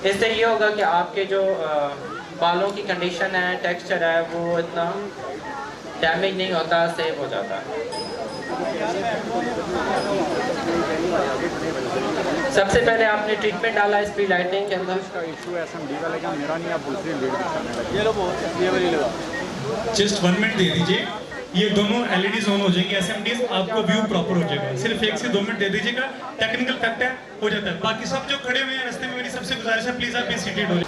इससे ये होगा कि आपके जो बालों की कंडीशन है, टेक्सचर है, वो इतना डैमेज नहीं होता, सेव हो जाता है। सबसे पहले आपने ट्रीटमेंट डाला इस प्री लाइटिंग के अंदर। इसका इशू एसएमडी का, लेकिन मेरा नहीं, आप दूसरी लीड दिखाने लगे। ये लो बहुत ये वाली लो। जस्ट 1 मिनट दे दीजिए, ये दोनों एलईडीज ऑन हो जाएंगी, एसएमडीज, आपको व्यू प्रॉपर हो जाएगा। सिर्फ 1 से 2 मिनट दे दीजिएगा, टेक्निकल फैक्ट है, हो जाता है। बाकी सब जो खड़े हुए हैं रास्ते में, मेरी सबसे गुजारिश है प्लीज आप भी सीटेड हो जाइए।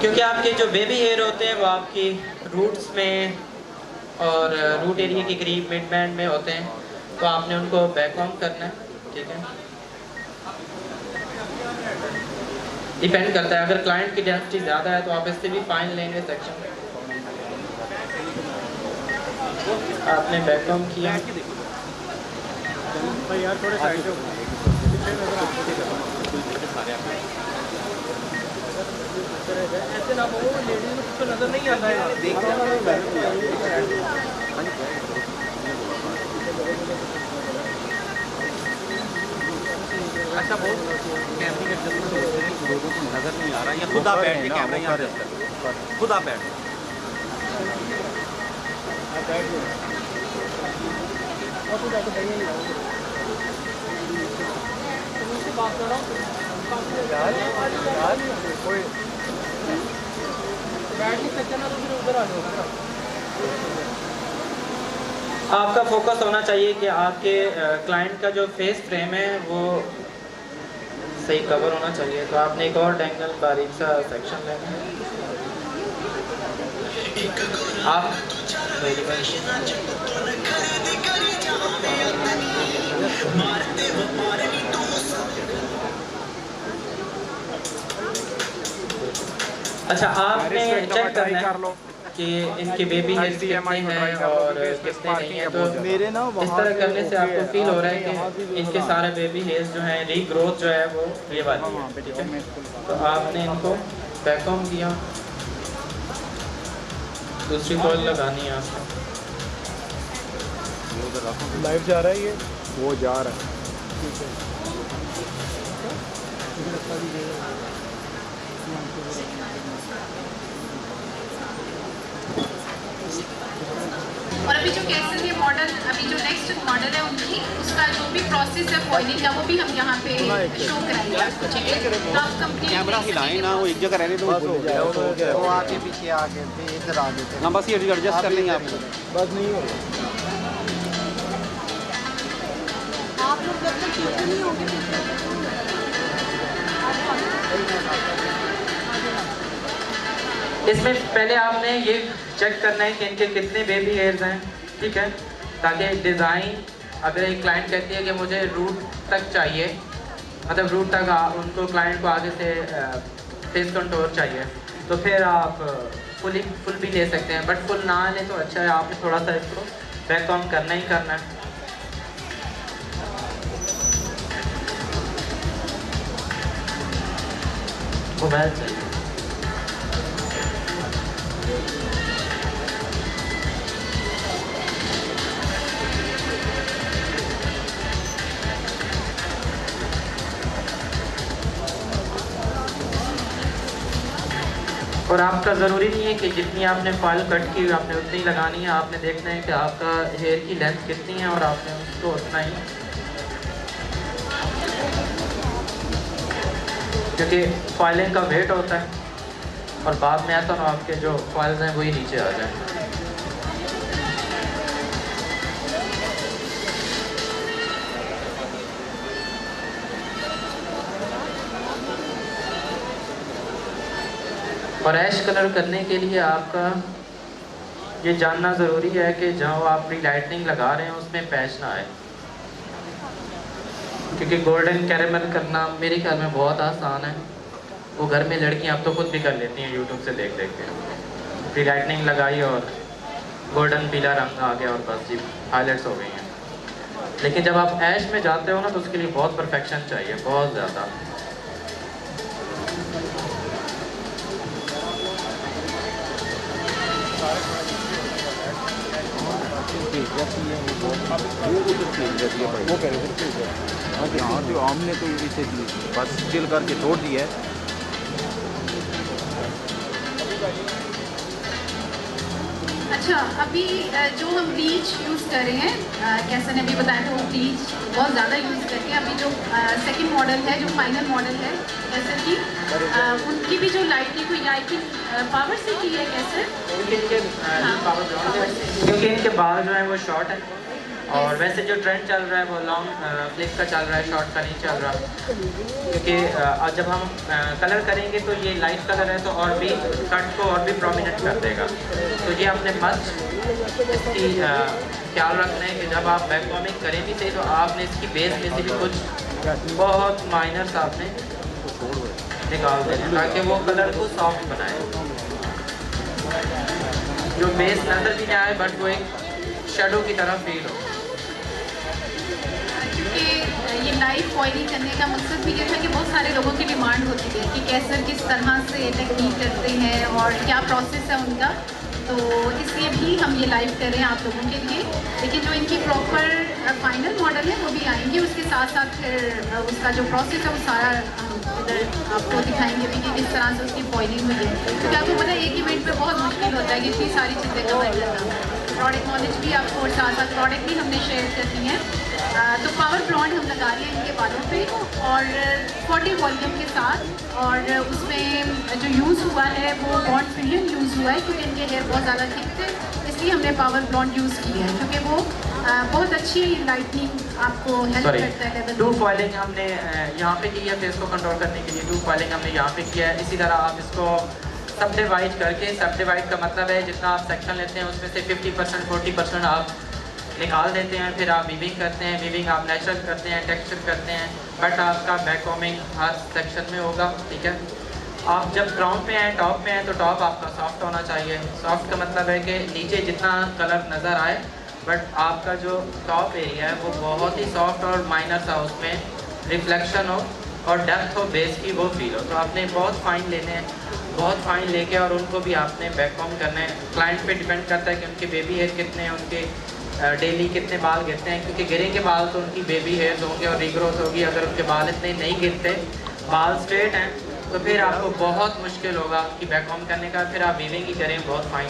क्योंकि आपके जो बेबी हेयर होते हैं वो आपकी रूट्स में और रूट एरिया के करीब मिड बैंड में होते हैं, तो आपने उनको बैकऑन करना है, ठीक है। डिपेंड करता है, अगर क्लाइंट की डेंसिटी ज़्यादा है तो आप इससे भी फाइन लेंगे सेक्शन। आपने बैकऑन किया, भाई यार थोड़े साइड से ऐसे ना हो, लेडीज में कुछ नजर नहीं आता है। अच्छा वो कैमरे के लोगों को नजर नहीं आ रहा, या खुद आप बैठ के कैमरा यहाँ खुद आप बैठ आपका फोकस होना चाहिए कि आपके क्लाइंट का जो फेस फ्रेम है वो सही कवर होना चाहिए। तो आपने एक और एंगल बारीक सा सेक्शन लेना है। आप अच्छा, आपने चेक करना है कि इनके बेबी हेयर्स कितने हैं और कितने नहीं हैं। तो मेरे ना इस तरह करने से आपको फील हो रहा है कि इनके सारे बेबी हेयर्स जो हैं, रीग्रोथ जो है वो ये वाली है, ठीक है। तो आपने इनको बैकऑन किया, दूसरी कॉल लगानी है आपको। लाइव जा रहा है ये, वो जा रहा है, ठीक है। और अभी जो कैसे ये मॉडल, अभी जो नेक्स्ट मॉडल है उनकी, उसका जो भी प्रोसेस है फॉइलिंग का, वो भी हम यहाँ पे शो कराएंगे आपको, ठीक है। तो आप कंप्लीट कैमरा हिलाएं ना, वो एक जगह रहने दो, वो आगे पीछे आगे इधर आगे ना, बस ये एडजस्ट कर लेंगे आप, बस नहीं हो आप लोग जब तक पीछे नहीं होंगे इसमें पहले आपने ये चेक करना है कि इनके कितने बेबी हेयर्स हैं, ठीक है। ताकि डिज़ाइन, अगर एक क्लाइंट कहती है कि मुझे रूट तक चाहिए, मतलब रूट तक उनको क्लाइंट को आगे से फेस कंटोर चाहिए, तो फिर आप फुल भी ले सकते हैं। बट फुल ना ले तो अच्छा है, आपने थोड़ा सा इसको बैक ऑन करना ही करना है। मोबाइल चाहिए। और आपका ज़रूरी नहीं है कि जितनी आपने फाइल कट की आपने उतनी लगानी है। आपने देखना है कि आपका हेयर की लेंथ कितनी है और आपने उसको उतना ही, क्योंकि फाइलिंग का वेट होता है और बाद में ऐसा ना आपके जो फाइल्स हैं वही नीचे आ जाए। और ऐश कलर करने के लिए आपका ये जानना ज़रूरी है कि जहाँ आप प्री लाइटनिंग लगा रहे हैं उसमें पैच ना आए, क्योंकि गोल्डन कैरेमल करना मेरे ख्याल में बहुत आसान है। वो घर में लड़कियां अब तो खुद भी कर लेती हैं यूट्यूब से देख देख के। प्री लाइटनिंग लगाई और गोल्डन पीला रंग आ गया और बस जी हाईलाइट्स हो गई हैं। लेकिन जब आप ऐश में जाते हो ना तो उसके लिए बहुत परफेक्शन चाहिए, बहुत ज़्यादा। वो कह रहे थे हाँ तो हमने तो इसे बस चिल करके छोड़ दिया है, अच्छा, अभी जो हम ब्लीच यूज़ कर रहे हैं, कैसे ने भी बताया था, वो ब्लीच बहुत ज़्यादा यूज़ करके अभी जो सेकंड मॉडल है, जो फाइनल मॉडल है कैसे की, उनकी भी जो लाइटिंग हुई लाइटिंग पावर से की है कैसे, क्योंकि इनके बाल जो है वो शॉर्ट है और वैसे जो ट्रेंड चल रहा है वो लॉन्ग फ्लिप का चल रहा है, शॉर्ट का नहीं चल रहा, क्योंकि जब हम कलर करेंगे तो ये लाइट कलर है तो और भी कट को और भी प्रोमिनेंट कर देगा। तो ये आपने मस्त इसकी ख्याल रखना है कि जब आप बैक कॉमिंग करें भी सही तो आपने इसकी बेस में से भी कुछ बहुत माइनर्स आपने निकाल देना ताकि वो कलर को सॉफ्ट बनाए, जो बेस नज़र भी ना आए बट वो एक शेडो की तरह फील हो। क्योंकि ये लाइव फॉइलिंग करने का मकसद भी ये था कि बहुत सारे लोगों की डिमांड होती है कि कैसे किस तरह से टेक्निक करते हैं और क्या प्रोसेस है उनका, तो इसलिए भी हम ये लाइव कर रहे हैं आप लोगों के लिए। लेकिन जो इनकी प्रॉपर फाइनल मॉडल है वो भी आएंगे, उसके साथ साथ फिर उसका जो प्रोसेस है वो सारा इधर आपको दिखाएंगे भी कि किस तरह से उसकी फॉइलिंग हुई है, क्योंकि आपको पता है एक इवेंट पे बहुत मुश्किल होता है कि इतनी सारी चीज़ें कवर करना, प्रोडक्ट नॉलेज भी आपको और साथ साथ प्रोडक्ट भी हमने शेयर करनी है। तो पावर ब्लॉन्ड हम लगा रहे हैं इनके बालों पे और 40 वॉल्यूम के साथ, और उसमें जो यूज़ हुआ है वो बॉन्ड फिलियन यूज़ हुआ है क्योंकि इनके हेयर बहुत ज़्यादा थिक थे, इसलिए हमने पावर ब्लॉन्ड यूज़ किया है क्योंकि वो बहुत अच्छी लाइटनिंग आपको हेल्प करता है। टू फॉइलिंग हमने यहाँ पे की है फेस को कंट्रोल करने के लिए, टू फॉइलिंग हमने यहाँ पे किया है। इसी तरह आप इसको सब डिवाइड करके, सब डिवाइड का मतलब है जितना आप सेक्शन लेते हैं उसमें से 50% 40% आप निकाल देते हैं, फिर आप वीविंग करते हैं, वीविंग आप नेचुरल करते हैं, टेक्सचर करते हैं, बट आपका बैक कॉमिंग हर सेक्शन में होगा, ठीक है। आप जब ग्राउंड पे हैं, टॉप पे हैं, तो टॉप आपका सॉफ्ट होना चाहिए। सॉफ्ट का मतलब है कि नीचे जितना कलर नज़र आए बट आपका जो टॉप एरिया है वो बहुत ही सॉफ्ट और माइनर सा उसमें रिफ्लेक्शन हो और डेप्थ हो बेस की, वो फील हो। तो आपने बहुत फाइन लेने हैं, बहुत फाइन लेके और उनको भी आपने बैक कॉम करना है। क्लाइंट पे डिपेंड करता है कि उनके बेबी हेयर कितने हैं, उनके डेली कितने बाल गिरते हैं, क्योंकि गिरेंगे बाल तो उनकी बेबी हेयर्स होंगे और रीग्रोथ होगी। अगर उनके बाल इतने नहीं गिरते, बाल स्ट्रेट हैं, तो फिर आपको बहुत मुश्किल होगा कि बैक कॉम करने का। फिर आप वीविंग ही करें बहुत फाइन,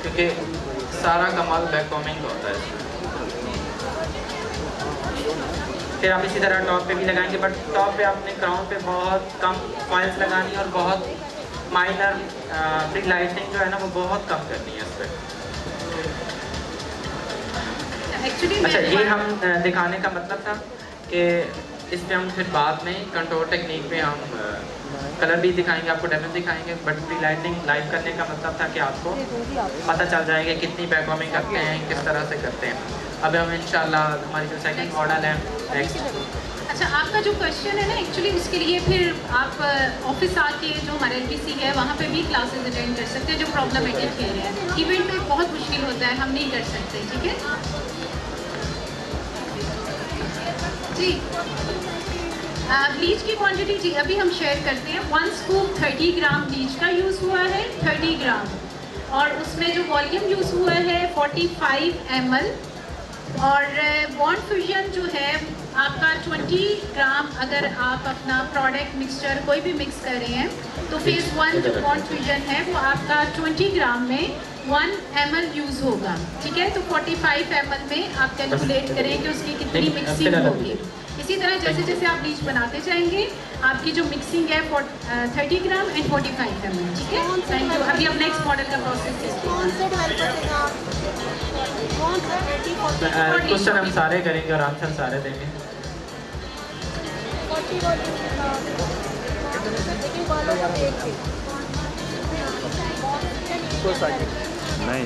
क्योंकि सारा कमाल बैक कॉमिंग होता है। फिर आप इसी तरह टॉप पे भी लगाएंगे, बट टॉप पे आपने क्राउन पे बहुत कम फॉइल्स लगानी और बहुत माइनर बिग लाइटिंग जो है ना वो बहुत कम करनी है इस पर। अच्छा, ये हम दिखाने का मतलब था कि इस पे हम फिर बाद में कंट्रोल टेक्निक में हम कलर भी दिखाएंगे, आपको डेमो दिखाएंगे, बट प्री लाइटिंग लाइव करने का मतलब था कि आपको पता चल जाएगा कितनी बैक कॉमिंग करते हैं, किस तरह से करते हैं। अब हम इंशाल्लाह हमारी जो सेकंड मॉडल है नेक्स्ट। अच्छा, आपका जो क्वेश्चन है ना, एक्चुअली उसके लिए फिर आप ऑफिस आके जो हमारे LPC है वहाँ पे भी क्लासेस अटेंड कर सकते हैं। जो प्रॉब्लमेटिक कह रहे हैं इवेंट में बहुत मुश्किल होता है, हम नहीं कर सकते, ठीक है जी। ब्लीच की क्वांटिटी जी अभी हम शेयर करते हैं। 1 स्कूप 30 ग्राम ब्लीच का यूज़ हुआ है, 30 ग्राम, और उसमें जो वॉल्यूम यूज़ हुआ है 45 ml, और बॉन्ड फ्यूजन जो है आपका 20 ग्राम। अगर आप अपना प्रोडक्ट मिक्सचर कोई भी मिक्स कर रहे हैं तो फेज़ 1 जो बॉन्ड फ्यूजन है वो आपका 20 ग्राम में 1 ml यूज़ होगा, ठीक है। तो 45 ml में आप कैलकुलेट करें कि उसकी कितनी मिक्सिंग होगी। इसी तरह जैसे जैसे आप ब्लीच बनाते जाएंगे आपकी जो मिक्सिंग है 30 ग्राम एंड 45 ml, ठीक है। Thank you. अभी अब नेक्स्ट मॉडल का प्रोसेस क्वेश्चन हम सारे करेंगे और आंसर सारे देंगे। नहीं,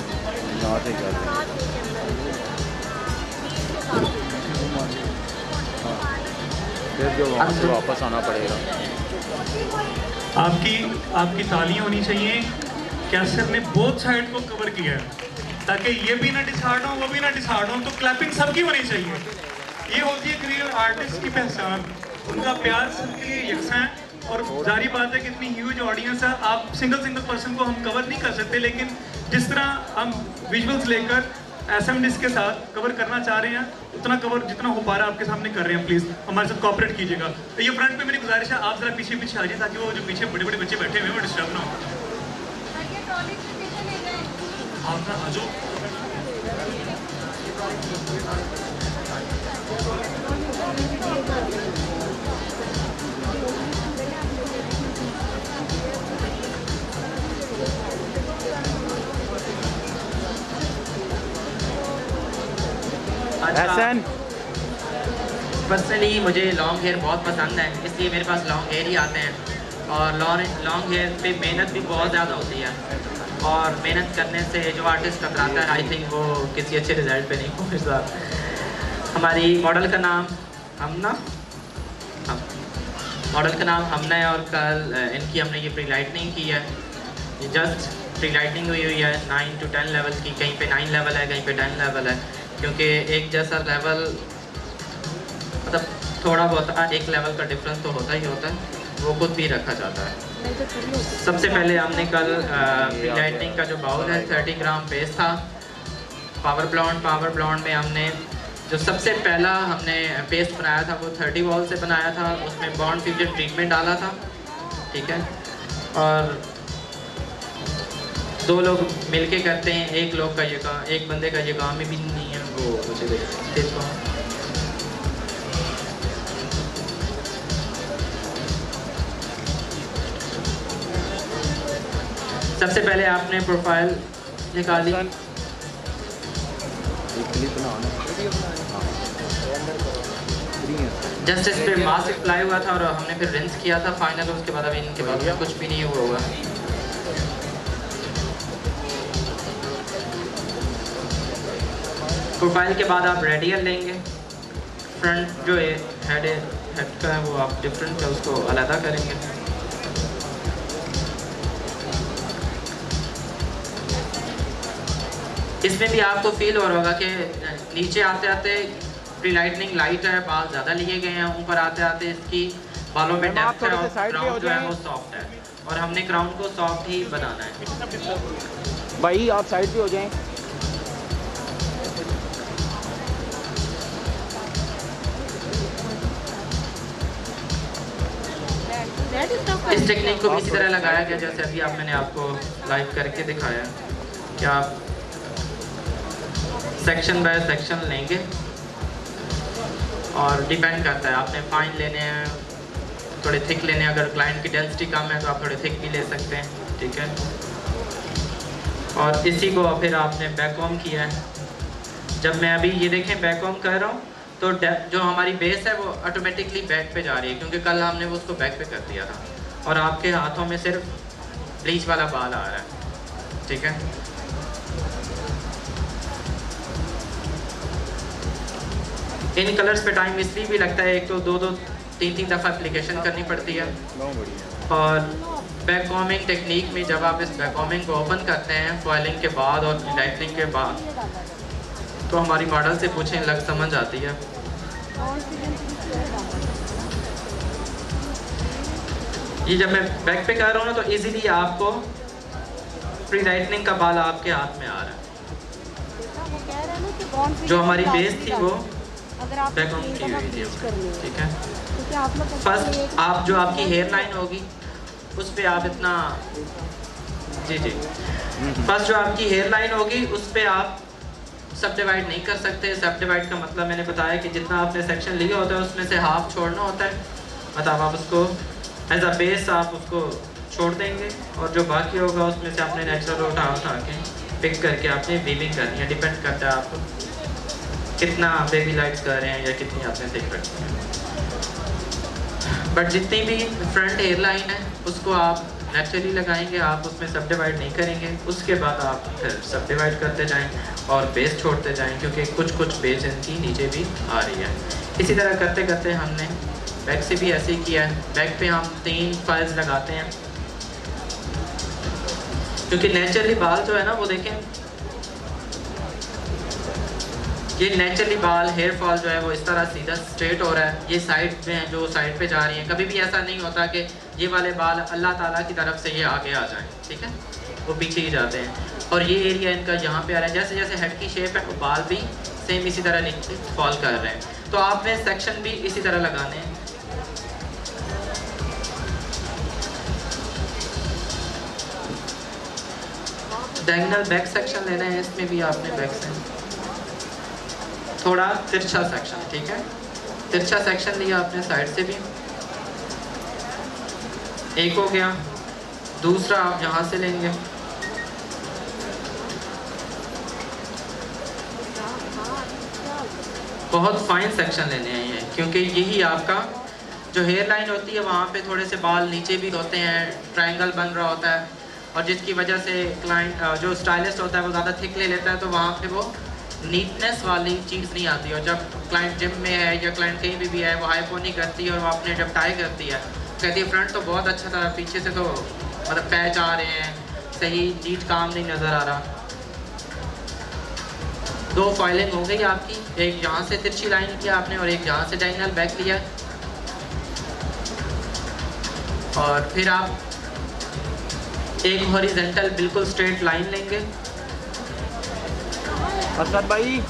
फिर जो वहाँ से वापस आना पड़ेगा। आपकी तालियां होनी चाहिए क्या सर ने बोथ साइड को कवर किया है, ताकि ये भी ना डिसहार्ड हो वो भी ना डिसहार्ड हो, तो क्लैपिंग सबकी होनी चाहिए। ये होती है क्रिएटिव आर्टिस्ट की पहचान, उनका प्यार सबके लिए यकसा है। और जारी बात है कि इतनी ह्यूज ऑडियंस है, आप सिंगल पर्सन को हम कवर नहीं कर सकते, लेकिन जिस तरह हम विजुअल्स लेकर एसएमडीज के साथ कवर करना चाह रहे हैं उतना कवर जितना हो पा रहा है आपके सामने कर रहे हैं। प्लीज़ हमारे साथ कोऑपरेट कीजिएगा। तो ये फ्रंट पे मेरी गुजारिश है, आप जरा पीछे पीछे आ जाइए ताकि वो जो पीछे बड़े बड़े बच्चे बैठे हुए हैं वो डिस्टर्ब ना हो। आप ना आ जाओ। हसन पर्सनली मुझे लॉन्ग हेयर बहुत पसंद है, इसलिए मेरे पास लॉन्ग हेयर ही आते हैं। और लॉन्ग हेयर पे मेहनत भी बहुत ज़्यादा होती है, और मेहनत करने से जो आर्टिस्ट कतराता है, आई थिंक वो किसी अच्छे रिजल्ट पे नहीं पहुंचता। हमारी मॉडल का नाम हमना है, और कल इनकी हमने ये प्री लाइटनिंग की है। ये जस्ट प्री लाइटनिंग हुई है 9 to 10 लेवल की, कहीं पे 9 लेवल है, कहीं पे 10 लेवल है, क्योंकि एक जैसा लेवल मतलब थोड़ा बहुत एक लेवल का डिफरेंस तो होता ही होता है, वो खुद भी रखा जाता है। सबसे पहले हमने कल प्री लाइटनिंग का जो बाउल है 30 ग्राम बेस था। पावर ब्लॉन्ड में हमने जो सबसे पहला हमने पेस्ट बनाया था वो 30 वॉल से बनाया था, उसमें बॉन्ड फ्यूजन ट्रीटमेंट डाला था, ठीक है। और 2 लोग मिलके करते हैं, एक लोग का ये काम, एक बंदे का ये काम में भी नहीं है, वो मुझे देखो। सबसे पहले आपने प्रोफाइल निकाली, जस्ट इस पे मास्क अप्लाई हुआ था और हमने फिर रिंस किया था फाइनल। उसके बाद अभी इनके बाद में कुछ भी नहीं हुआ होगा। प्रोफाइल के बाद आप रेडियल लेंगे, फ्रंट जो हेड का है वो आप डिफरेंट है, उसको अलग करेंगे। इसमें भी आपको फील हो रहा होगा कि नीचे आते आते प्री लाइटनिंग लाइट है, बाल ज़्यादा लिए गए हैं, ऊपर आते आते इसकी बालों में डेप्थ है और क्राउन जो है वो सॉफ्ट है, और हमने क्राउन को सॉफ्ट ही बनाना है। भाई आप साइड पे हो जाएं। इस टेक्निक को भी इसी तरह लगाया गया जैसे अभी मैंने आपको लाइव करके दिखाया कि आप सेक्शन बाय सेक्शन लेंगे, और डिपेंड करता है आपने फाइन लेने हैं, थोड़े थिक लेने हैं। अगर क्लाइंट की डेंसिटी कम है तो आप थोड़े थिक भी ले सकते हैं, ठीक है। और इसी को फिर आपने बैककॉम किया है। जब मैं अभी ये देखें बैककॉम कर रहा हूँ तो जो हमारी बेस है वो ऑटोमेटिकली बैक पे जा रही है, क्योंकि कल हमने वो उसको बैक पे कर दिया था, और आपके हाथों में सिर्फ ब्लीच वाला बाल आ रहा है, ठीक है। इन कलर्स पे टाइम इसलिए भी लगता है, एक तो 2-3 दफ़ा एप्लीकेशन करनी पड़ती है, और बैककॉमिंग टेक्निक में जब आप इस बैककॉमिंग को ओपन करते हैं फॉइलिंग के बाद और लाइटनिंग के बाद, तो हमारी मॉडल से पूछें लग समझ आती है। ये जब मैं बैक पे कर रहा हूँ ना तो इजीली आपको प्री लाइटनिंग का बाल आपके हाथ में आ रहा है। जो हमारी बेस थी वो बैकऑन की हुई थी, ठीक है। फर्स्ट आप जो आपकी हेयर लाइन होगी उस पे आप इतना फर्स्ट जो आपकी हेयर लाइन होगी उस पे आप सब डिवाइड नहीं कर सकते। सब डिवाइड का मतलब मैंने बताया कि जितना आपने सेक्शन लिया होता है उसमें से हाफ छोड़ना होता है, मतलब आप उसको एज अ बेस आप उसको छोड़ देंगे, और जो बाकी होगा उसमें से आपने नेचुरल उठा के पिक करके आपने वीविंग करनी है। डिपेंड करता है आप कितना बेबी लाइट्स कर रहे हैं या कितनी आपने थिक रखनी है। बट जितनी भी फ्रंट हेयर लाइन है उसको आप नेचुरली लगाएंगे, आप उसमें सब डिवाइड नहीं करेंगे। उसके बाद आप फिर सब डिवाइड करते जाएं और बेस छोड़ते जाएं, क्योंकि कुछ बेस इनकी नीचे भी आ रही है। इसी तरह करते करते हमने बैक से भी ऐसे ही किया है। बैक पे हम 3 फाइल्स लगाते हैं, क्योंकि नेचुरली बाल जो है ना वो देखें, ये नेचुरली बाल हेयर फॉल जो है वो इस तरह सीधा स्ट्रेट हो रहा है। ये साइड में है जो साइड पे जा रही हैं। कभी भी ऐसा नहीं होता कि ये वाले बाल अल्लाह ताला की तरफ से ये आगे आ जाएं, ठीक है, वो पीछे ही जाते हैं। और ये एरिया इनका यहाँ पे आ रहा है, जैसे जैसे हेड की शेप है वो बाल भी सेम इसी तरह नीचे फॉल कर रहे हैं। तो आपने सेक्शन भी इसी तरह लगाने हैं। डायगोनल बैक सेक्शन लेना है, इसमें भी आपने बैक से थोड़ा तिरछा सेक्शन, ठीक है, तिरछा सेक्शन लिया आपने साइड से भी, एक हो गया। दूसरा आप यहाँ से लेंगे, बहुत फाइन सेक्शन लेने हैं ये, क्योंकि यही आपका जो हेयर लाइन होती है वहाँ पे थोड़े से बाल नीचे भी होते हैं, ट्रायंगल बन रहा होता है, और जिसकी वजह से क्लाइंट जो स्टाइलिस्ट होता है वो ज़्यादा थिक ले लेता है, तो वहाँ पे वो नीटनेस वाली चीज़ नहीं आती। और जब क्लाइंट जिम में है या क्लाइंट कहीं भी है, वो हाईपो नहीं करती और वो अपने जब टाई करती है कहती है फ्रंट तो बहुत अच्छा था, पीछे से तो मतलब पैच आ रहे हैं, सही नीट काम नहीं नज़र आ रहा। दो फाइलिंग हो गई आपकी, एक यहाँ से तिरछी लाइन किया आपने और एक यहाँ से डायगोनल बैक लिया, और फिर आप एक हॉरिजॉन्टल बिल्कुल स्ट्रेट लाइन लेंगे। असद भाई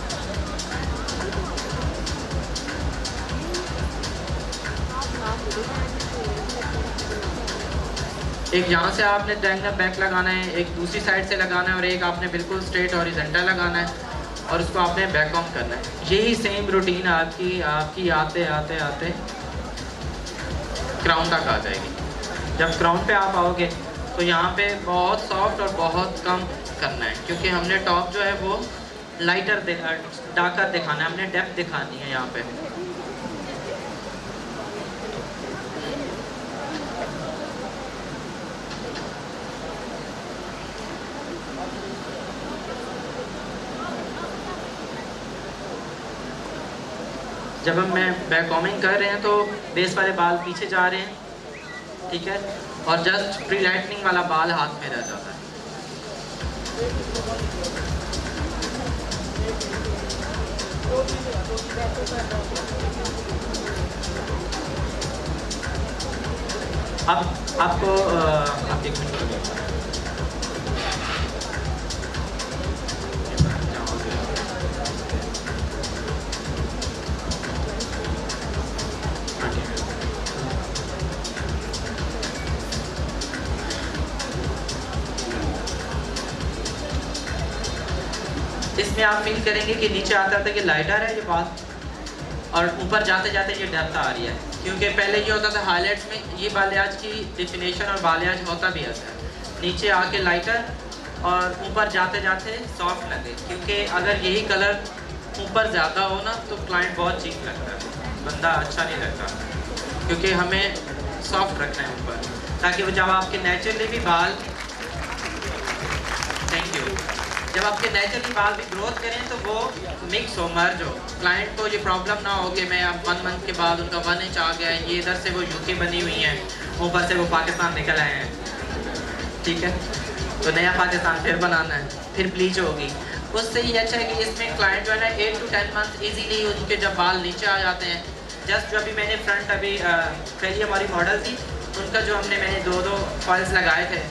एक यहाँ से आपने डायगोनल बैक लगाना है, एक दूसरी साइड से लगाना है, और एक आपने बिल्कुल स्ट्रेट हॉरिजॉन्टल लगाना है और उसको आपने बैक ऑन करना है। यही सेम रूटीन आपकी आते आते आते क्राउन तक आ जाएगी। जब क्राउन पे आप आओगे तो यहाँ पे बहुत सॉफ्ट और बहुत कम करना है, क्योंकि हमने टॉप जो है वो लाइटर डार्कर दिखाना है, हमने डेप्थ दिखानी है यहाँ पे। जब हम बैक कॉमिंग कर रहे हैं तो बेस वाले बाल पीछे जा रहे हैं, ठीक है, और जस्ट प्री लाइटनिंग वाला बाल हाथ में रह जाता है। अब आपको आप एक मिनट इसमें आप फील करेंगे कि नीचे आता था कि लाइटर है ये बात, और ऊपर जाते जाते ये डरता आ रही है, क्योंकि पहले ये होता था हाईलाइट्स में ये बालियाज की डिफिनेशन और बालियाज होता भी ऐसा है, नीचे आके लाइटर और ऊपर जाते जाते सॉफ्ट लगे, क्योंकि अगर यही कलर ऊपर ज़्यादा हो ना तो क्लाइंट बहुत चीप लगता है, बंदा अच्छा नहीं लगता, क्योंकि हमें सॉफ्ट रखना है ऊपर, ताकि वो जब आपके नेचुरली भी बाल, थैंक यू, जब आपके नेचुरली बाल भी ग्रोथ करें तो वो मिक्स हो, मर्ज हो, क्लाइंट को ये प्रॉब्लम ना हो कि मैं अब 1 मंथ के बाद उनका 1 इंच आ गया है, ये इधर से वो यूके बनी हुई हैं, ऊपर से वो पाकिस्तान निकल आए हैं, ठीक है, तो नया पाकिस्तान फिर बनाना है, फिर ब्लीच होगी। उससे ये अच्छा है कि इसमें क्लाइंट जो है ना 8 to 10 मंथ ईजीली उनके जब बाल नीचे आ जाते हैं। जस्ट जो अभी मैंने फ्रंट अभी पहली हमारी मॉडल थी उनका जो मैंने 2 फॉल्स लगाए थे,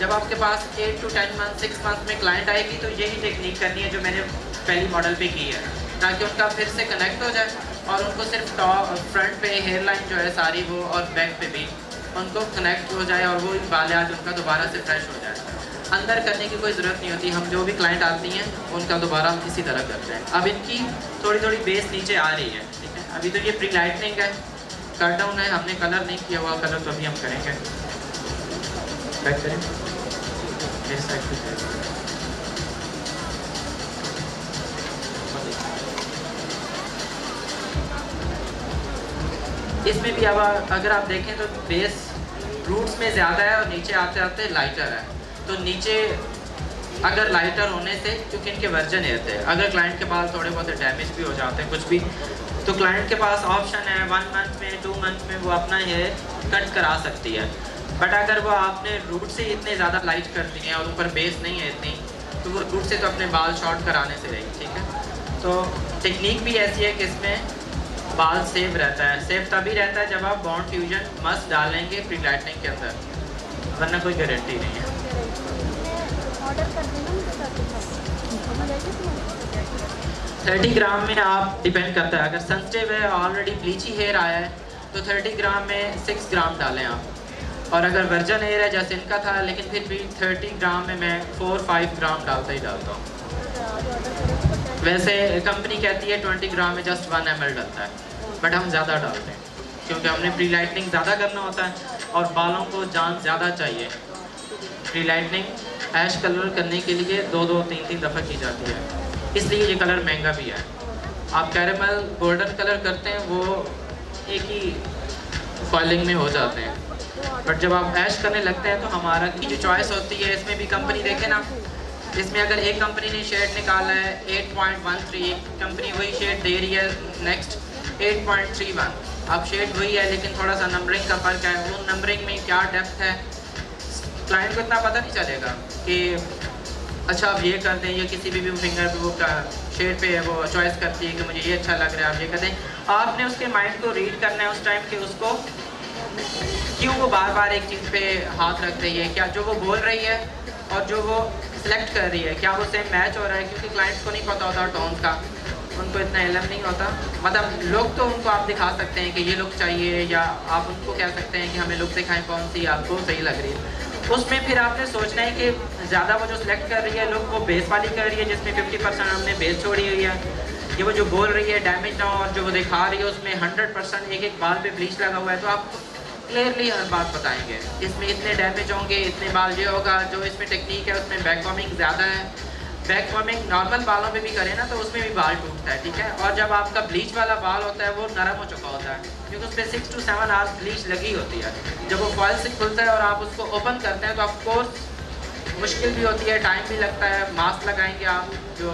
जब आपके पास 8 to 10 मंथ 6 मंथ में क्लाइंट आएगी तो यही टेक्निक करनी है जो मैंने पहली मॉडल पे की है, ताकि उनका फिर से कनेक्ट हो जाए और उनको सिर्फ टॉप फ्रंट पे हेयर लाइन जो है सारी वो और बैक पे भी उनको कनेक्ट हो जाए और वो बालियाज उनका दोबारा से फ्रेश हो जाए। अंदर करने की कोई ज़रूरत नहीं होती, हम जो भी क्लाइंट आती हैं उनका दोबारा हम इसी तरह करते हैं। अब इनकी थोड़ी थोड़ी बेस नीचे आ रही है, ठीक है, अभी तो ये प्री लाइटनिंग है, कट डाउन है, हमने कलर नहीं किया हुआ, कलर तो अभी हम करेंगे। बैक करें इस साइड पे, इसमें भी अब अगर आप देखें तो बेस रूट्स में ज़्यादा है और नीचे आते आते लाइटर है, तो नीचे अगर लाइटर होने से, क्योंकि इनके वर्जन रहते हैं, अगर क्लाइंट के बाल थोड़े बहुत डैमेज भी हो जाते हैं कुछ भी, तो क्लाइंट के पास ऑप्शन है 1 मंथ में 2 मंथ में वो अपना हेयर कट करा सकती है। बट अगर वो आपने रूट से इतने ज़्यादा लाइट कर दिए और ऊपर बेस नहीं है इतनी, तो वो रूट से तो अपने बाल शॉर्ट कराने से रहेगी, ठीक है। तो टेक्निक भी ऐसी है कि इसमें बाल सेव रहता है, सेव तभी रहता है जब आप बॉन्ड फ्यूजन मस्ट डालेंगे प्री लाइटनिंग के अंदर, वरना कोई गारंटी नहीं है। 30 ग्राम में आप डिपेंड करता है, अगर सेंसिटिव है ऑलरेडी ब्लीची हेयर आया है तो 30 ग्राम में 6 ग्राम डालें आप, और अगर वर्जन एयर है जैसे इनका था, लेकिन फिर भी 30 ग्राम में मैं 4-5 ग्राम डालता ही डालता हूँ। वैसे कंपनी कहती है 20 ग्राम में जस्ट 1 ml डलता है, बट हम ज़्यादा डालते हैं क्योंकि हमने प्री लाइटनिंग ज़्यादा करना होता है और बालों को जान ज़्यादा चाहिए। प्री लाइटनिंग ऐश कलर करने के लिए 2-2, 3-3 दफ़ा की जाती है, इसलिए ये कलर महंगा भी है। आप कैरेमल गोल्डन कलर करते हैं वो एक ही फॉइलिंग में हो जाते हैं, बट जब आप ऐश करने लगते हैं तो हमारा की जो चॉइस होती है, इसमें भी कंपनी देखें ना, इसमें अगर एक कंपनी ने शेड निकाला है 8.13, कंपनी वही शेड दे रही है नेक्स्ट 8.31। अब शेड वही है लेकिन थोड़ा सा नंबरिंग का फ़र्क है, उन नंबरिंग में क्या डेप्थ है क्लाइंट को इतना पता नहीं चलेगा कि अच्छा आप ये कर दें, या किसी भी फिंगर पे वो शेड पे है वो चॉइस करती है कि मुझे ये अच्छा लग रहा है आप ये कर दें। आपने उसके माइंड को रीड करना है उस टाइम कि उसको क्यों वो बार बार एक चीज़ पे हाथ रख रही है, क्या जो वो बोल रही है और जो वो सिलेक्ट कर रही है क्या वो सेम मैच हो रहा है, क्योंकि क्लाइंट्स को नहीं पता होता टोन का, उनको इतना इलम नहीं होता। मतलब लुक तो उनको आप दिखा सकते हैं कि ये लुक चाहिए, या आप उनको कह सकते हैं कि हमें लुक दिखाएं कौन सी आपको सही लग रही है। उसमें फिर आपने सोचना है कि ज़्यादा वो जो सिलेक्ट कर रही है लुक वो बेस वाली कर रही है जिसमें 50% हमने बेस छोड़ी हुई है, ये वो जो बोल रही है डैमेज ना हो, और जो वो दिखा रही है उसमें 100% एक बाल पे ब्लीच लगा हुआ है, तो आप क्लियरली हर बात बताएंगे इसमें इतने डैमेज होंगे, इतने बाल ये होगा। जो इसमें टेक्निक है उसमें बैक वॉर्मिंग ज़्यादा है, बैक वॉर्मिंग नॉर्मल बालों पे भी करें ना तो उसमें भी बाल टूटता है, ठीक है। और जब आपका ब्लीच वाला बाल होता है वो नरम हो चुका होता है क्योंकि उस पर 6 to 7 आवर्स ब्लीच लगी होती है। जब वो फॉइल से खुलता है और आप उसको ओपन करते हैं तो ऑफकोर्स मुश्किल भी होती है, टाइम भी लगता है। मास्क लगाएंगे आप, जो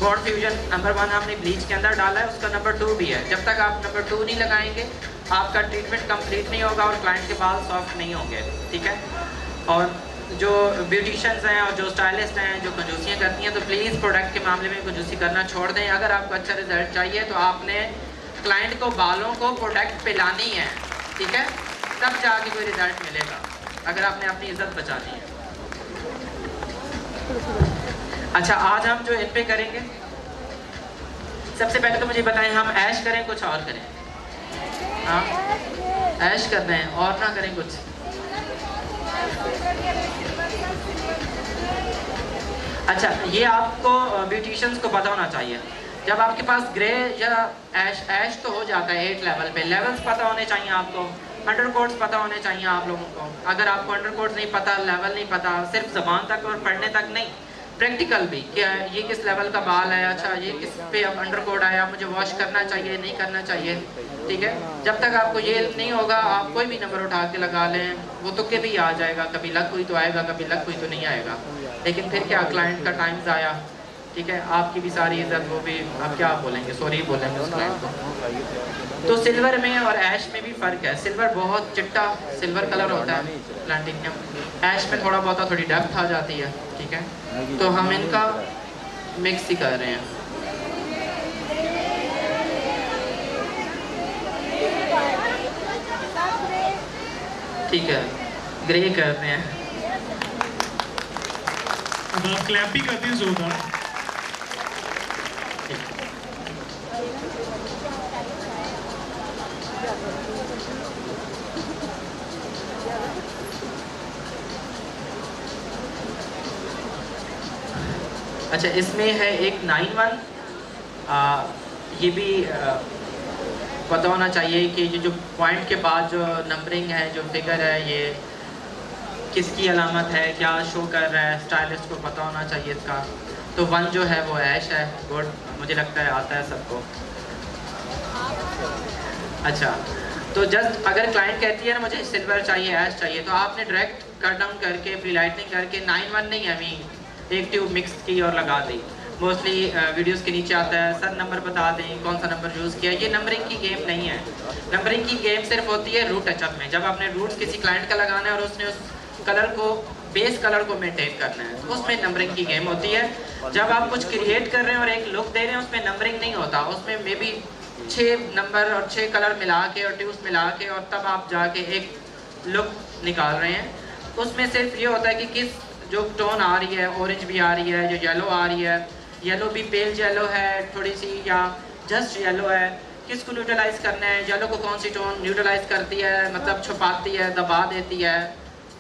बॉन्ड फ्यूजन नंबर 1 हमने ब्लीच के अंदर डाला है उसका नंबर 2 भी है, जब तक आप नंबर 2 नहीं लगाएंगे आपका ट्रीटमेंट कंप्लीट नहीं होगा और क्लाइंट के बाल सॉफ्ट नहीं होंगे, ठीक है। और जो ब्यूटिशियंस हैं और जो स्टाइलिस्ट हैं जो कंजूसियाँ करती हैं तो प्लीज़ प्रोडक्ट के मामले में कंजूसी करना छोड़ दें। अगर आपको अच्छा रिजल्ट चाहिए तो आपने क्लाइंट को बालों को प्रोडक्ट पिलानी है, ठीक है, तब जाके कोई रिजल्ट मिलेगा, अगर आपने अपनी इज्जत बचानी है। अच्छा, आज हम जो इन पे करेंगे, सबसे पहले तो मुझे बताएं हम ऐश करें कुछ और करें? हाँ, ऐश कर रहे हैं और ना करें कुछ? अच्छा, ये आपको ब्यूटिशियंस को पता होना चाहिए। जब आपके पास ग्रे या ऐश तो हो जाता है 8 लेवल पे, लेवल्स पता होने चाहिए आपको, अंडरकोट्स पता होने चाहिए आप लोगों को। अगर आपको अंडरकोट्स नहीं पता, लेवल नहीं पता, सिर्फ ज़बान तक और पढ़ने तक नहीं, प्रैक्टिकल भी क्या ये किस लेवल का बाल है, अच्छा ये किस पे अब अंडरकोट आया, मुझे वॉश करना चाहिए नहीं करना चाहिए, ठीक है। जब तक आपको ये नहीं होगा आप कोई भी नंबर उठा के लगा लें, वो तुक्के भी आ जाएगा, कभी लक हुई तो आएगा, कभी लक हुई तो नहीं आएगा, लेकिन फिर क्या क्लाइंट का टाइम ज़ाया, ठीक है, आपकी भी सारी इज्जत, वो भी आप क्या बोलेंगे, सॉरी बोलेंगे उस क्लाइंट को। तो सिल्वर में और ऐश में भी फ़र्क है। सिल्वर बहुत चिट्टा सिल्वर कलर होता है प्लाटिनियम, ऐश में थोड़ा बहुत थोड़ी डेप्थ आ जाती है, ठीक है। तो हम इनका मिक्स ही कर रहे हैं। ठीक है, ग्रे करते हैं। अब आप क्लैप भी करते हैं जोरदार। अच्छा, इसमें है एक 9-1, ये भी पता होना चाहिए कि ये जो पॉइंट के बाद जो नंबरिंग है, जो फिगर है, ये किसकी अलामत है, क्या शो कर रहा है, स्टाइलिस्ट को पता होना चाहिए इसका। तो 1 जो है वो ऐश है, गुड, मुझे लगता है आता है सबको। अच्छा, तो जस्ट अगर क्लाइंट कहती है ना मुझे सिल्वर चाहिए, ऐश चाहिए, तो आपने डायरेक्ट कट डाउन करके प्री लाइटनिंग करके 9-1 नहीं, हमें एक ट्यूब मिक्स की और लगा दी। मोस्टली वीडियोस के नीचे आता है सर नंबर बता दें, कौन सा नंबर यूज़ किया। ये नंबरिंग की गेम नहीं है। नंबरिंग की गेम सिर्फ होती है रूट टचअप में, जब आपने रूट किसी क्लाइंट का लगाना है और उसने उस कलर को, बेस कलर को मेंटेन करना है, तो उसमें नंबरिंग की गेम होती है। जब आप कुछ क्रिएट कर रहे हैं और एक लुक दे रहे हैं, उसमें नंबरिंग नहीं होता, उसमें मे बी 6 नंबर और 6 कलर मिला के और ट्यूब्स मिला के और तब आप जाके एक लुक निकाल रहे हैं। उसमें सिर्फ ये होता है कि किस जो टोन आ रही है, ऑरेंज भी आ रही है, जो येलो आ रही है, येलो भी पेल येलो है थोड़ी सी, या जस्ट येलो है, किसको न्यूट्रलाइज करना है, येलो को कौन सी टोन न्यूट्रलाइज करती है, मतलब छुपाती है, दबा देती है,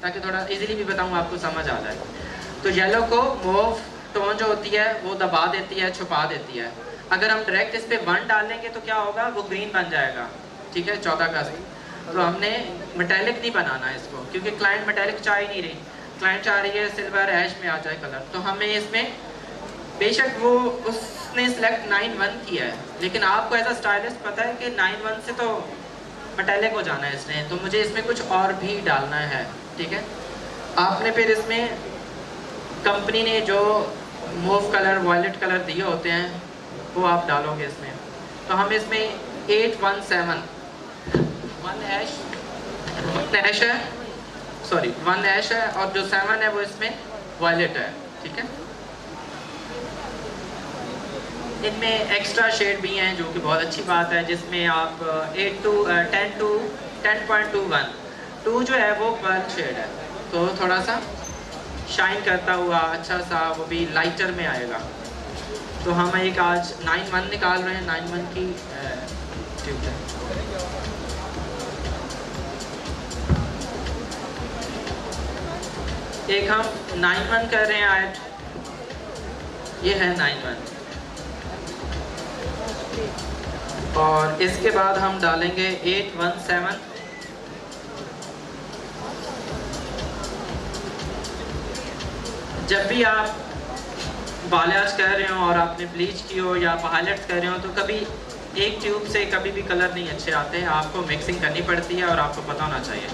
ताकि थोड़ा इजीली भी बताऊँ आपको समझ आ जाए। तो येलो को मूव टोन जो होती है वो दबा देती है, छुपा देती है। अगर हम डायरेक्ट इस पर 1 डाल लेंगे तो क्या होगा, वो ग्रीन बन जाएगा, ठीक है, 14 का। तो हमने मेटेलिक नहीं बनाना इसको, क्योंकि क्लाइंट मेटेलिक चाह ही नहीं रही, क्लाइंट चाह रही है सिल्वर ऐश में आ जाए कलर। तो हमें इसमें बेशक वो उसने सिलेक्ट 9-1 किया है, लेकिन आपको एज अ स्टाइलिस्ट पता है कि 9-1 से तो मेटेलिक हो जाना है इसने, तो मुझे इसमें कुछ और भी डालना है, ठीक है। आपने फिर इसमें कंपनी ने जो मूव कलर, वॉयलेट कलर दिए होते हैं वो आप डालोगे इसमें। तो हम इसमें 817 1 ऐश है, सॉरी 1 ऐश है, और जो 7 है वो इसमें वॉयलेट है, ठीक है। इनमें एक्स्ट्रा शेड भी हैं जो कि बहुत अच्छी बात है, जिसमें आप 10.21 2 जो है वो पर्ल शेड है, तो थोड़ा सा शाइन करता हुआ अच्छा सा वो भी लाइटर में आएगा। तो हम एक आज 9-1 निकाल रहे हैं, 9-1 की ट्यूब है। एक हम 9-1 कर रहे हैं आज, ये है 9-1, और इसके बाद हम डालेंगे 817। जब भी आप बालाज कर रहे हो और आपने ब्लीच की हो या हाईलाइट कर रहे हो, तो कभी एक ट्यूब से कभी भी कलर नहीं अच्छे आते हैं, आपको मिक्सिंग करनी पड़ती है और आपको पता होना चाहिए।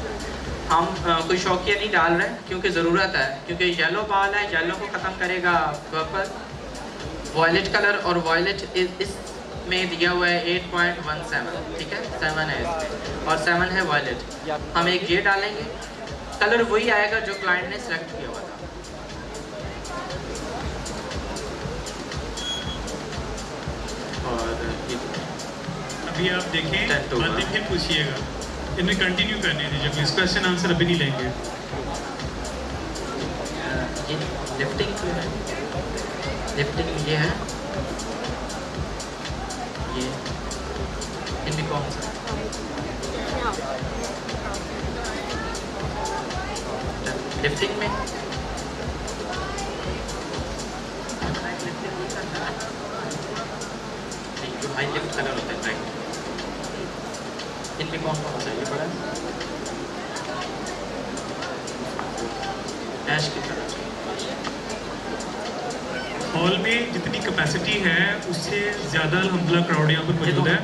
हम कोई शौकिया नहीं डाल रहे हैं, क्योंकि ज़रूरत है, क्योंकि येलो बाल है, येलो को ख़त्म करेगा पर्पल, वॉयलेट कलर, और वॉयलेट इसमें दिया हुआ है 8.17, ठीक है, 7 है इसमें और 7 है वॉयलेट। हम एक ये डालेंगे, कलर वही आएगा जो क्लाइंट ने सेलेक्ट किया हुआ था। और अभी आप देखें, बातें फिर पूछिएगा, इनमें कंटिन्यू करने दीजिए, प्लीज क्वेश्चन आंसर अभी नहीं लेंगे। ये लिफ्टिंग है, लिफ्टिंग ये है, ये इनमें कौन सा लिफ्टिंग में जो हाई लिफ्ट कलर होता है ब्राइट, इनमें कौन सा ये बड़ा ऐश की तरह। हॉल में जितनी कैपेसिटी है उससे ज़्यादा अल्हम्दुलिल्लाह क्राउड यहाँ पर मौजूद है,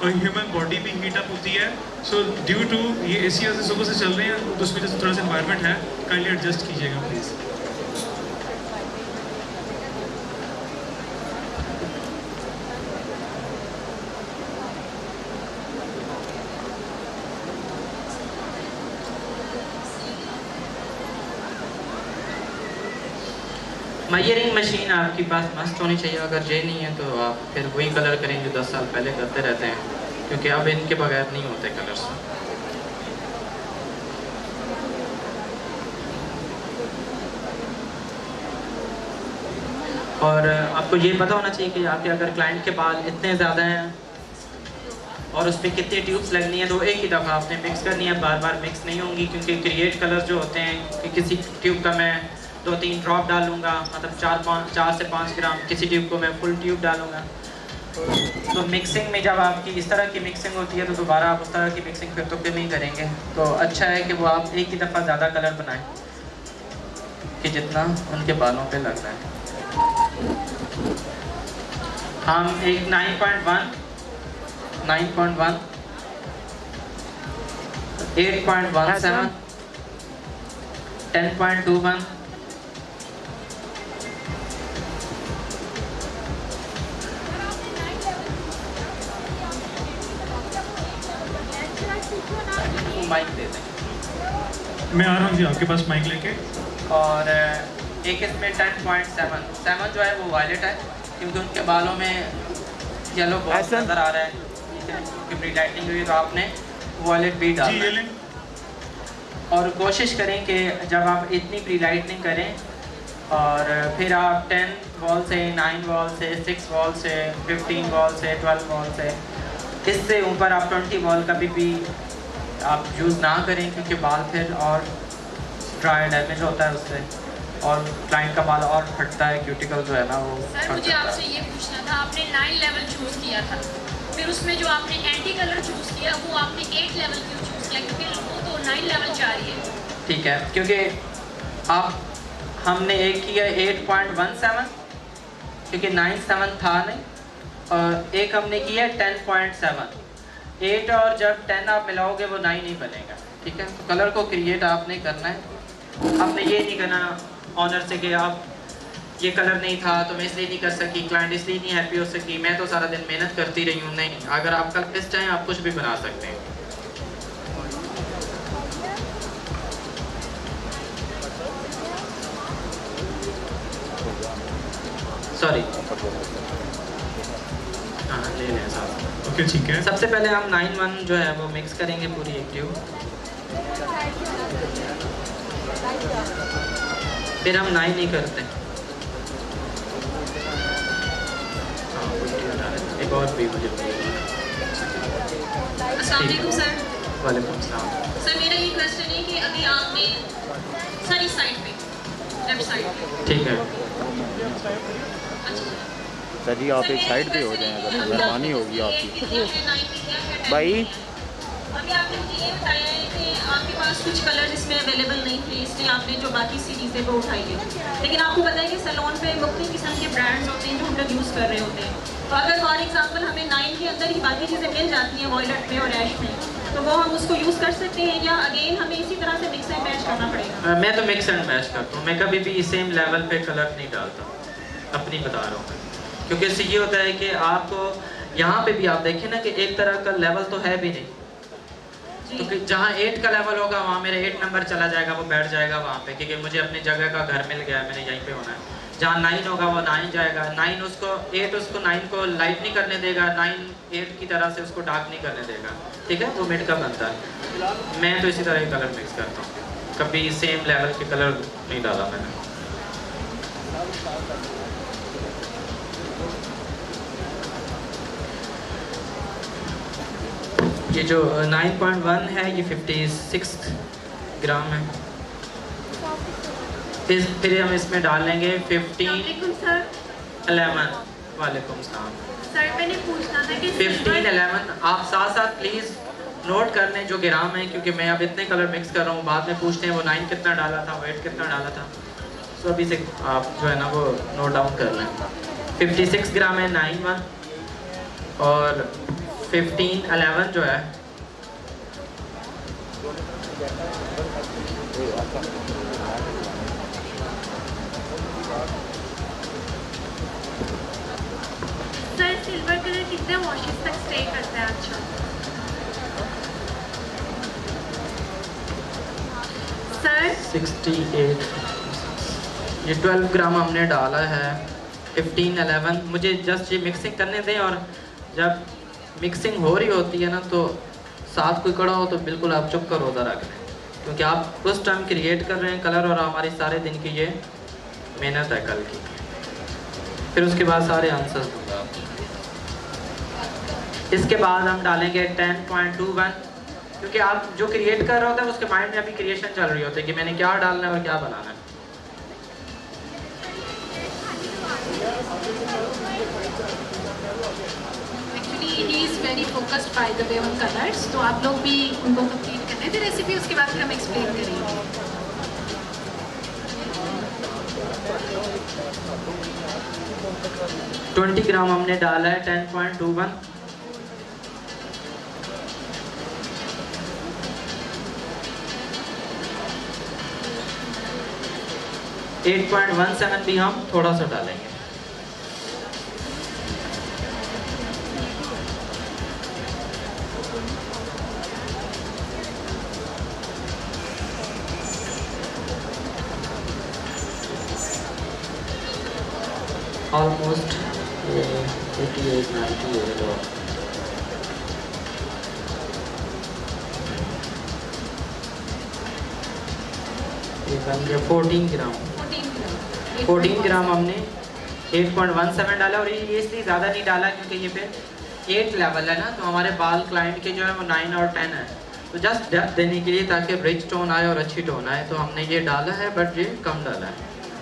और ह्यूमन बॉडी भी हीट अप होती है। सो ड्यू टू ये एसी से सुबह से चल रहे हैं, तो उस वजह से थोड़ा सा एनवायरनमेंट है, काइंडली एडजस्ट कीजिएगा प्लीज़। मायरिंग मशीन आपके पास मस्त होनी चाहिए, अगर ये नहीं है तो आप फिर वही कलर करें जो 10 साल पहले करते रहते हैं, क्योंकि अब इनके बगैर नहीं होते कलर्स। और आपको ये पता होना चाहिए कि आपके अगर क्लाइंट के बाल इतने ज़्यादा हैं और उस पर कितनी ट्यूब्स लगनी है, तो एक ही दफ़ा आपने मिक्स करनी है, बार बार मिक्स नहीं होंगी, क्योंकि क्रिएट कलर्स जो होते हैं कि किसी ट्यूब का मैं 2-3 ड्रॉप डालूंगा, मतलब 4 से 5 ग्राम, किसी ट्यूब को मैं फुल ट्यूब डालूंगा। तो मिक्सिंग में जब आपकी इस तरह की मिक्सिंग होती है तो दोबारा आप उस तरह की मिक्सिंग फिर तो नहीं करेंगे। तो अच्छा है कि वो आप एक ही दफ़ा ज़्यादा कलर बनाएं कि जितना उनके बालों पे लगना है। हम एक 9.1 8.17 10.21 माइक दे दें, मैं आ रहा हूँ जी आपके पास माइक लेके। और एक इसमें 10.7 जो है वो वायलेट है, क्योंकि उनके बालों में येलो बहुत नज़र आ रहा है, ठीक है, क्योंकि प्री लाइटिंग हुई, तो आपने वायलेट भी डालना है। और कोशिश करें कि जब आप इतनी प्री लाइटनिंग करें और फिर आप 10 वॉल से, 9 वॉल से, 6 वॉल से, 15 वॉल से, 12 वॉल से इससे ऊपर आप 20 वॉल कभी भी आप यूज़ ना करें, क्योंकि बाल फिर और ड्राई डैमेज होता है उससे, और क्लाइंट का बाल और फटता है, क्यूटिकल जो है ना वो सर मुझे आपसे ये पूछना था, आपने 9 लेवल चूज़ किया था, फिर उसमें जो आपने एंटी कलर चूज़ किया वो आपने 8 लेवल क्यों चूज़ किया, क्योंकि वो तो 9 लेवल चाह रही है। ठीक है, क्योंकि आप हमने एक किया 8.17, क्योंकि 9.7 था नहीं, और एक हमने किया 10.7। 8 और जब 10 आप मिलाओगे वो 9 नहीं बनेगा। ठीक है, तो कलर को क्रिएट आपने करना है। आपने ये नहीं करना ऑनर से कि आप ये कलर नहीं था तो मैं इसलिए नहीं कर सकी, क्लाइंट इसलिए नहीं हैप्पी हो सकी, मैं तो सारा दिन मेहनत करती रही हूँ। नहीं, अगर आप कल इस चाहें आप कुछ भी बना सकते हैं। सॉरी, हाँ ले लें साहब। ओके ठीक है। सबसे पहले हम 9-1 जो है वो मिक्स करेंगे पूरी एक ट्यूब, फिर हम 9 नहीं करते। एक और भी मुझे अस्सलाम वालेकुम सर। वालेकुम सलाम। सर मेरा ये क्वेश्चन है कि अभी आपने सर इस साइड पे, लेफ्ट साइड पे, ठीक है। अच्छा सर जी आप एक साइड पे हो जाएं, अगर मेहरबानी होगी आपकी। भाई अभी आपने मुझे ये बताया है कि आपके पास कुछ कलर इसमें अवेलेबल नहीं थे, इसलिए आपने जो बाकी सीरीज़ है वो उठाई है, लेकिन आपको पता है कि सैलून पे मुख्तलिफ किस्म के ब्रांड्स होते हैं जो हम लोग यूज़ कर रहे होते हैं। तो अगर फॉर एग्जांपल हमें 9 के अंदर ही बाकी चीज़ें मिल जाती हैं वॉयलेट में और ऐश में, तो वो हम उसको यूज़ कर सकते हैं, या अगेन हमें इसी तरह से मिक्स एंड मैच करना पड़ेगा? मैं तो मिक्स एंड मैच करता हूँ, मैं कभी भी सेम लेवल पे कलर नहीं डालता, अपनी बता रहा हूँ। क्योंकि इससे ये होता है कि आपको यहाँ पे भी आप देखें ना कि एक तरह का लेवल तो है भी नहीं, क्योंकि जहाँ 8 का लेवल होगा वहाँ मेरा 8 नंबर चला जाएगा, वो बैठ जाएगा वहाँ पे, क्योंकि मुझे अपनी जगह का घर मिल गया, मैंने यहीं पे होना है। जहाँ 9 होगा वो 9 जाएगा, 9 उसको 8 उसको 9 को लाइट नहीं करने देगा, 9 8 की तरह से उसको डार्क नहीं करने देगा। ठीक है, वो मिड का बनता है। मैं तो इसी तरह ही कलर मिक्स करता हूँ, कभी सेम लेवल के कलर नहीं डाला मैंने। ये जो 9.1 है ये 56 ग्राम है। फिर हम इसमें डालेंगे 15 सर 11। वालेकुम सलाम। सर मैंने पूछना था कि 15 11 आप साथ साथ प्लीज़ नोट कर लें जो ग्राम है, क्योंकि मैं अब इतने कलर मिक्स कर रहा हूँ, बाद में पूछते हैं वो 9 कितना डाला था, वो 8 कितना डाला था। सो अभी से आप जो है ना वो नोट डाउन कर लें। 56 ग्राम है 9-1, और 15-11 जो है सर सिल्वर कलर कितने वॉशेस तक स्टे करता है? अच्छा सर 68, ये 12 ग्राम हमने डाला है। 15-11 मुझे जस्ट ये मिक्सिंग करने दें, और जब मिक्सिंग हो रही होती है ना तो साथ कोई खड़ा हो तो बिल्कुल आप चुप कर रोज़ा रख लें, क्योंकि आप उस टाइम क्रिएट कर रहे हैं कलर, और हमारी सारे दिन की ये मेहनत है कल की। फिर उसके बाद सारे आंसर्स दूंगा आपको। इसके बाद हम डालेंगे 10.21, क्योंकि आप जो क्रिएट कर रहे होते हैं उसके माइंड में अभी क्रिएशन चल रही होती है कि मैंने क्या डालना है और क्या बनाना है। Actually he is very focused bye the way on colours, तो आप लोग भी उनको कंप्लीट करने थे रेसिपी, उसके बाद फिर हम एक्सप्लेन करेंगे। 20 ग्राम हमने डाला है 10.21। $8.17 भी हम थोड़ा सा डालेंगे। ऑलमोस्ट 88-90 है। ये बन गया 14 ग्राम। 14 ग्राम हमने 8.17 डाला, और ये इसलिए ज़्यादा नहीं डाला क्योंकि ये फिर 8 लेवल है ना, तो हमारे बाल क्लाइंट के जो है वो 9 और 10 है। तो जस्ट डेप्थ देने के लिए ताकि ब्रिज टोन आए और अच्छी टोन आए, तो हमने ये डाला है, बट ये कम डाला है,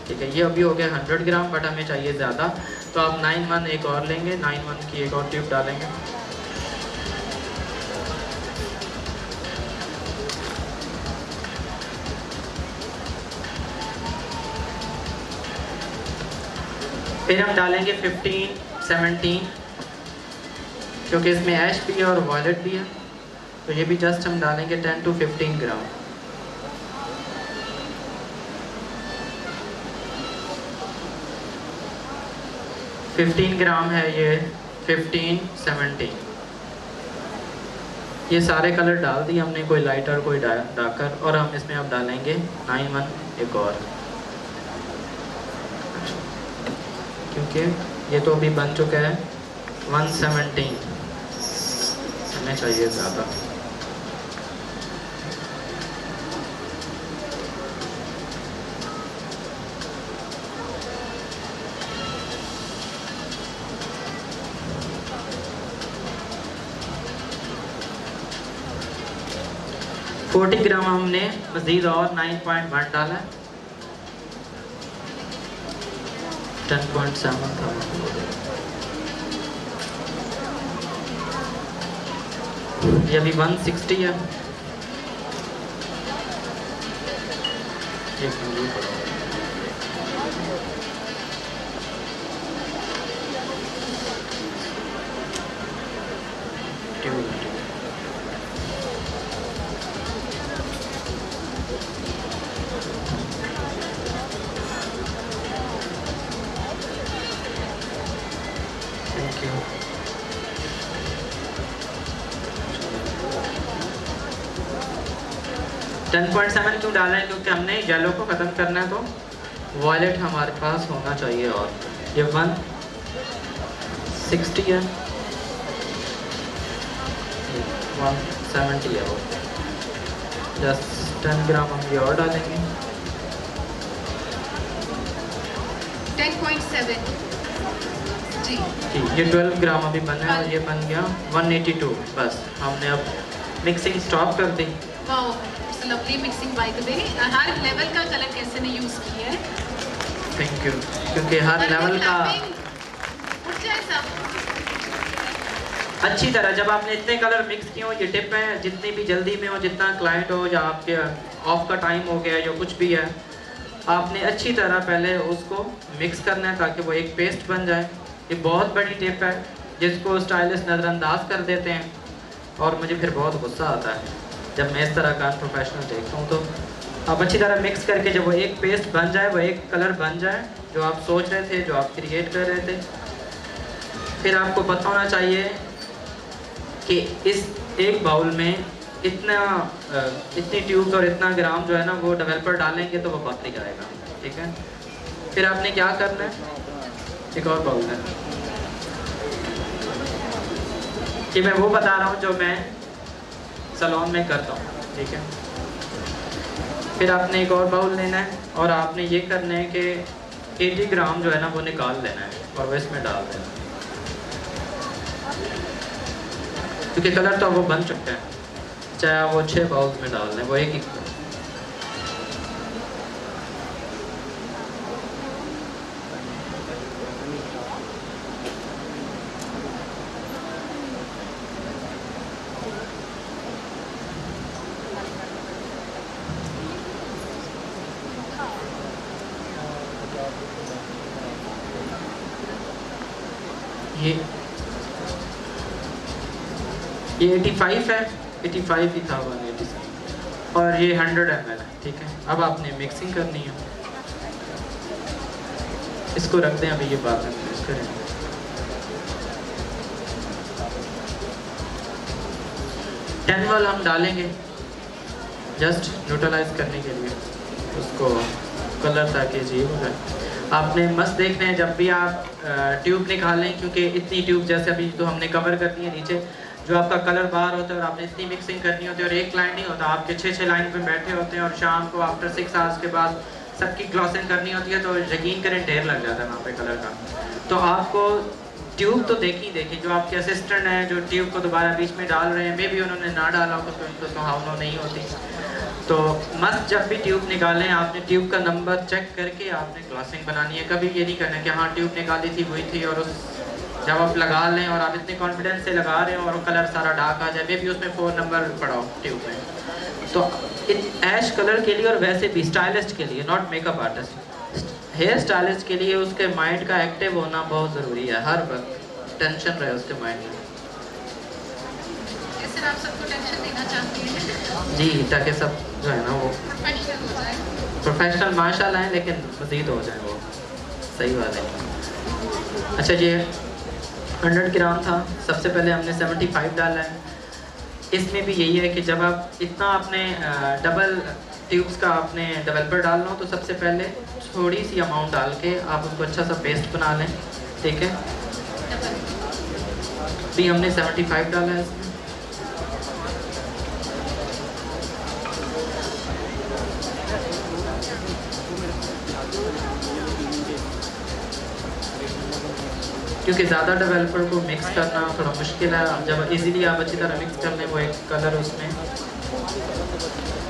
ठीक है। ये अभी हो गया 100 ग्राम, बट हमें चाहिए ज़्यादा, तो आप 9-1 एक और लेंगे, 9-1 की एक और ट्यूब डालेंगे। फिर हम डालेंगे 15-17, क्योंकि इसमें ऐश भी है और वॉयलेट भी है, तो ये भी जस्ट हम डालेंगे 10 to 15 ग्राम। ग्राम है ये, 15-17, ये सारे कलर डाल दिए हमने, कोई लाइटर कोई डार्कर, और हम इसमें अब डालेंगे 9-1 एक और, क्योंकि ये तो अभी बन चुका है 117, हमें चाहिए ज़्यादा। ग्राम हमने मज़ीद और 9.1 डाला है, 10.7 था। ये अभी 160 है। Thank you. $10.7 क्यों डाला है? क्योंकि हमने येलो को ख़त्म करना है, तो वॉयलेट हमारे पास होना चाहिए। और ये 160 है, 170 है वो। जस्ट 10 ग्राम हम ये और डालेंगे। 10.7 जी, ये 12 ग्राम अभी बना है, और ये बन गया 182। बस हमने अब मिक्सिंग स्टॉप कर दी। Wow, it's lovely mixing by the way. हर लेवल का कलर कैसे ने यूज़ किया है। Thank you. क्योंकि हर लेवल का उठ जाए सब अच्छी तरह, जब आपने इतने कलर मिक्स किए हो, ये टिप है, जितनी भी जल्दी में हो, जितना क्लाइंट हो या आपके ऑफ का टाइम हो गया या कुछ भी है, आपने अच्छी तरह पहले उसको मिक्स करना है ताकि वो एक पेस्ट बन जाए। ये बहुत बड़ी टिप है जिसको स्टाइलिस्ट नज़रअंदाज कर देते हैं, और मुझे फिर बहुत गुस्सा आता है जब मैं इस तरह का प्रोफेशनल देखता हूँ। तो आप अच्छी तरह मिक्स करके जब वो एक पेस्ट बन जाए, वो एक कलर बन जाए जो आप सोच रहे थे, जो आप क्रिएट कर रहे थे, फिर आपको पता होना चाहिए कि इस एक बाउल में इतनी ट्यूब्स और इतना ग्राम जो है ना, वो डेवलपर डालेंगे तो वो बाकी जाएगा। ठीक है, फिर आपने क्या करना है, एक और बाउल है, कि मैं वो बता रहा हूँ जो मैं सैलून में करता हूँ। ठीक है, फिर आपने एक और बाउल लेना है, और आपने ये करना है कि 80 ग्राम जो है ना वो निकाल लेना है और वो इसमें डाल देना है, क्योंकि कलर तो वो बन चुका है, चाहे वो 6 बाउल्स में डाल दें, वो एक ही। ये 85 है, 85 ही था, 187, और ये 100 ml है। ठीक है, अब आपने मिक्सिंग करनी है, इसको रख दें, अभी ये बात मिक्स करें। टेनवल हम डालेंगे जस्ट न्यूट्रलाइज करने के लिए उसको, कलर ताकि अजीब हो जाए। आपने मस्त देखना है जब भी आप ट्यूब निकालें, क्योंकि इतनी ट्यूब जैसे अभी तो हमने कवर कर दी है नीचे, जो आपका कलर बाहर होता है, और आपने इतनी मिक्सिंग करनी होती है, और एक क्लाइंट नहीं होता, आपके 6 लाइन पे बैठे होते हैं, और शाम को आफ्टर 6 आवर्स के बाद सबकी ग्लॉसिंग करनी होती है, तो यकीन करें ढेर लग जाता है वहाँ पे कलर का। तो आपको ट्यूब तो देखी जो आपके असिस्टेंट हैं जो ट्यूब को दोबारा बीच में डाल रहे हैं, मे भी उन्होंने ना डाला हो तो उनको सुहावना नहीं होती। तो मस्त जब भी ट्यूब निकालें आपने ट्यूब का नंबर चेक करके आपने ग्लॉसिंग बनानी है। कभी ये नहीं करना कि हाँ ट्यूब निकाली थी वही थी, और जब आप लगा लें और आप इतने कॉन्फिडेंस से लगा रहे हो और कलर सारा डार्क आ जाए, मे भी उसमें 4 नंबर पड़ा हो ट्यूब में। तो ऐश कलर के लिए और वैसे भी स्टाइलिस्ट के लिए, not makeup artist, hair stylist के लिए उसके माइंड का एक्टिव होना बहुत ज़रूरी है। हर वक्त टेंशन रहे उसके माइंड में। सर आप सबको टेंशन देना चाहते हैं जी, ताकि सब जो है ना वो प्रोफेशनल हो जाए। प्रोफेशनल माशाल्लाह है, लेकिन मज़ीद हो जाए वो। सही बात है। अच्छा ये 100 ग्राम था, सबसे पहले हमने 75 डाला है। इसमें भी यही है कि जब आप इतना आपने डबल ट्यूब्स का आपने डेवलपर डालना हो तो सबसे पहले थोड़ी सी अमाउंट डाल के आप उसको अच्छा सा पेस्ट बना लें, ठीक है। भी हमने 75 डाला है इसमें। क्योंकि ज़्यादा डेवलपर को मिक्स करना थोड़ा मुश्किल है। जब इजीली आप अच्छी तरह मिक्स कर लें वो एक कलर उसमें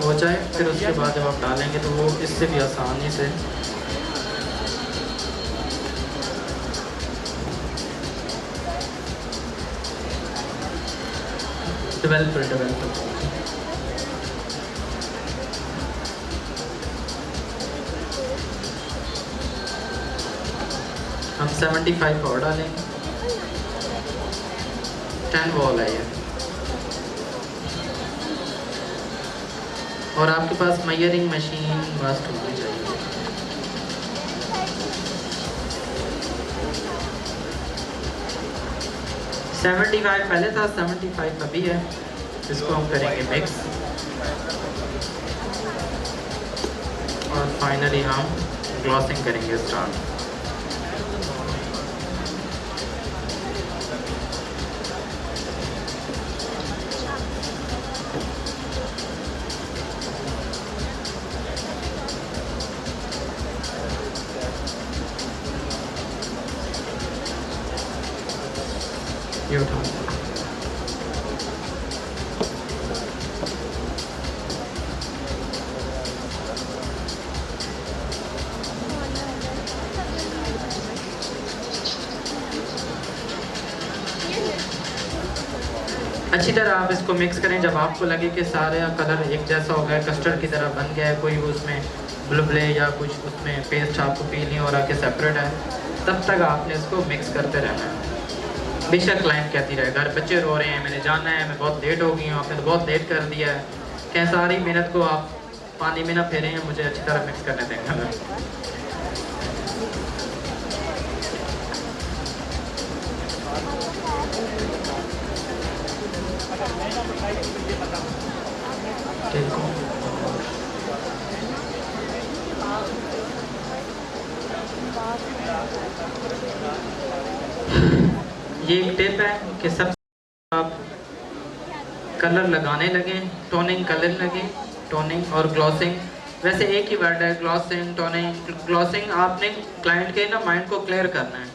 हो जाए, फिर उसके बाद जब आप डालेंगे तो वो इससे भी आसानी से डेवलपर हम 75 और डालेंगे। 10 बॉल है ये। और आपके पास मेजरिंग मशीन मस्ट होनी चाहिए। $75 पहले था, 75 अभी है। इसको हम करेंगे मिक्स और फाइनली हम ग्लॉसिंग करेंगे स्टार्ट। ये उठा अच्छी तरह आप इसको मिक्स करें। जब आपको लगे कि सारा कलर एक जैसा हो गया, कस्टर्ड की तरह बन गया है, कोई उसमें बुलबुले या कुछ उसमें पेस्ट आपको फील नहीं हो रहा कि सेपरेट है, तब तक आपने इसको मिक्स करते रहना है। बेशक क्लाइंट कहती रहे घर बच्चे रो रहे हैं, मैंने जाना है, मैं बहुत लेट हो गई हूँ, आपने तो बहुत लेट कर दिया है, क्या सारी मेहनत को आप पानी में ना फेरें, मुझे अच्छी तरह मिक्स करने देंगे। ये एक टिप है कि सब आप कलर लगाने लगें, टोनिंग कलर लगें, टोनिंग और ग्लॉसिंग वैसे एक ही वर्ड है, ग्लॉसिंग टोनिंग। ग्लॉसिंग आपने क्लाइंट के ना माइंड को क्लियर करना है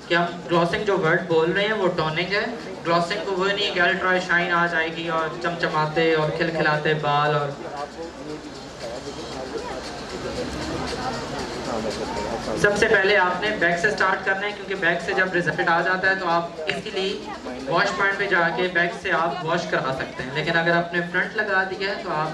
कि हम ग्लॉसिंग जो वर्ड बोल रहे हैं वो टोनिंग है। ग्लॉसिंग को वो नहीं कि अल्ट्रा शाइन आ जाएगी और चमचमाते और खिलखिलाते बाल। और सबसे पहले आपने बैक से स्टार्ट करना है, क्योंकि बैक से जब रिजल्ट आ जाता है तो आप इजीली वॉश पॉइंट पे जाके बैक से आप वॉश करा सकते हैं। लेकिन अगर आपने फ्रंट लगा दिया है तो आप